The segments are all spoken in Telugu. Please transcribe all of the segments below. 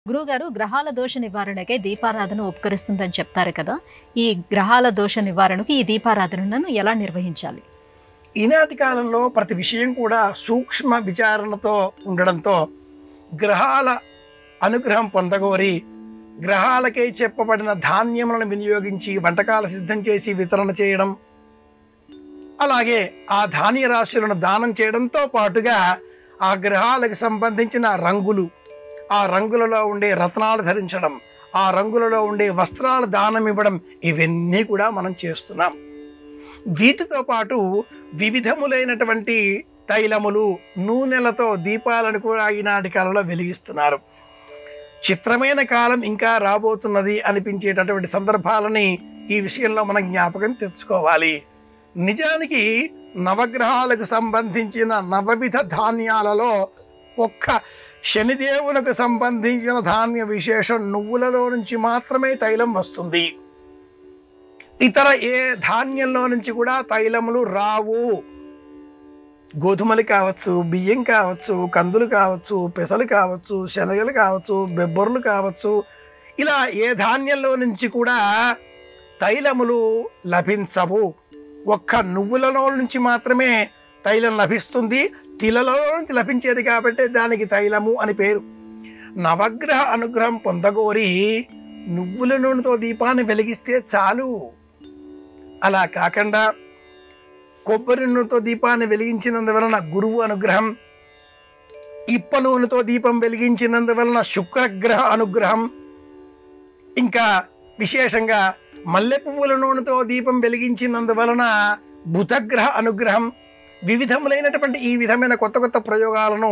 గురువుగారు గ్రహాల దోష నివారణకే దీపారాధన ఉపకరిస్తుందని చెప్తారు కదా. ఈ గ్రహాల దోష నివారణకు ఈ దీపారాధనను ఎలా నిర్వహించాలి? ఈనాటి కాలంలో ప్రతి విషయం కూడా సూక్ష్మ విచారణతో ఉండడంతో గ్రహాల అనుగ్రహం పొందగోరి గ్రహాలకై చెప్పబడిన ధాన్యములను వినియోగించి వంటకాలు సిద్ధం చేసి వితరణ చేయడం, అలాగే ఆ ధాన్య రాశులను దానం చేయడంతో పాటుగా ఆ గ్రహాలకు సంబంధించిన రంగులు, ఆ రంగులలో ఉండే రత్నాలు ధరించడం, ఆ రంగులలో ఉండే వస్త్రాలు దానం ఇవ్వడం, ఇవన్నీ కూడా మనం చేస్తున్నాం. వీటితో పాటు వివిధములైనటువంటి తైలములు, నూనెలతో దీపాలను కూడా ఈనాటి కాలంలో వెలిగిస్తున్నారు. చిత్రమైన కాలం ఇంకా రాబోతున్నది అనిపించేటటువంటి సందర్భాలని ఈ విషయంలో మనం జ్ఞాపకం తెచ్చుకోవాలి. నిజానికి నవగ్రహాలకు సంబంధించిన నవవిధ ధాన్యాలలో ఒక్క శనిదేవునికి సంబంధించిన ధాన్య విశేషం నువ్వులలో నుంచి మాత్రమే తైలం వస్తుంది. ఇతర ఏ ధాన్యంలో నుంచి కూడా తైలములు రావు. గోధుమలు కావచ్చు, బియ్యం కావచ్చు, కందులు కావచ్చు, పెసలు కావచ్చు, శనగలు కావచ్చు, బెబ్బర్లు కావచ్చు, ఇలా ఏ ధాన్యంలో నుంచి కూడా తైలములు లభించవు. ఒక్క నువ్వులలో నుంచి మాత్రమే తైలం లభిస్తుంది. తిలలో నుంచి లభించేది కాబట్టి దానికి తైలము అని పేరు. నవగ్రహ అనుగ్రహం పొందగోరి నువ్వుల నూనెతో దీపాన్ని వెలిగిస్తే చాలు. అలా కాకుండా కొబ్బరి నూనెతో దీపాన్ని వెలిగించినందువలన గురువు అనుగ్రహం, ఇప్ప నూనెతో దీపం వెలిగించినందువలన శుక్రగ్రహ అనుగ్రహం, ఇంకా విశేషంగా మల్లె పువ్వుల నూనెతో దీపం వెలిగించినందువలన బుధగ్రహ అనుగ్రహం, వివిధములైనటువంటి ఈ విధమైన కొత్త కొత్త ప్రయోగాలను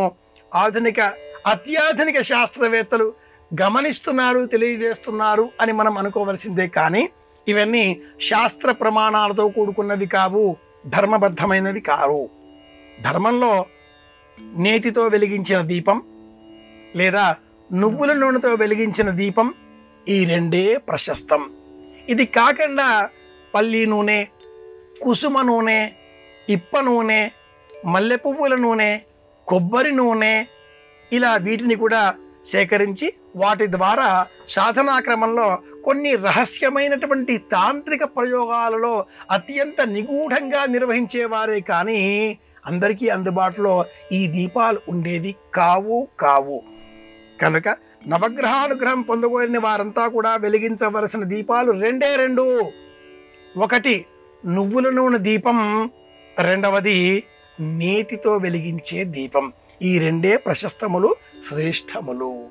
అత్యాధునిక శాస్త్రవేత్తలు గమనిస్తున్నారు, తెలియజేస్తున్నారు అని మనం అనుకోవలసిందే. కానీ ఇవన్నీ శాస్త్ర ప్రమాణాలతో కూడుకున్నవి కావు, ధర్మబద్ధమైనవి కావు. ధర్మంలో నేతితో వెలిగించిన దీపం లేదా నువ్వుల నూనెతో వెలిగించిన దీపం, ఈ రెండే ప్రశస్తం. ఇది కాకుండా పల్లి నూనె, కుసుమ నూనె, ఇప్ప నూనె, మల్లె పువ్వుల నూనె, కొబ్బరి నూనె, ఇలా వీటిని కూడా సేకరించి వాటి ద్వారా సాధనా క్రమంలో కొన్ని రహస్యమైనటువంటి తాంత్రిక ప్రయోగాలలో అత్యంత నిగూఢంగా నిర్వహించేవారే కానీ అందరికీ అందుబాటులో ఈ దీపాలు ఉండేవి కావు. కనుక నవగ్రహానుగ్రహం పొందగోరిన వారంతా కూడా వెలిగించవలసిన దీపాలు రెండే రెండు. ఒకటి నువ్వుల నూనె దీపం, రెండవది నేతితో వెలిగించే దీపం. ఈ రెండే ప్రశస్తములు, శ్రేష్టములు.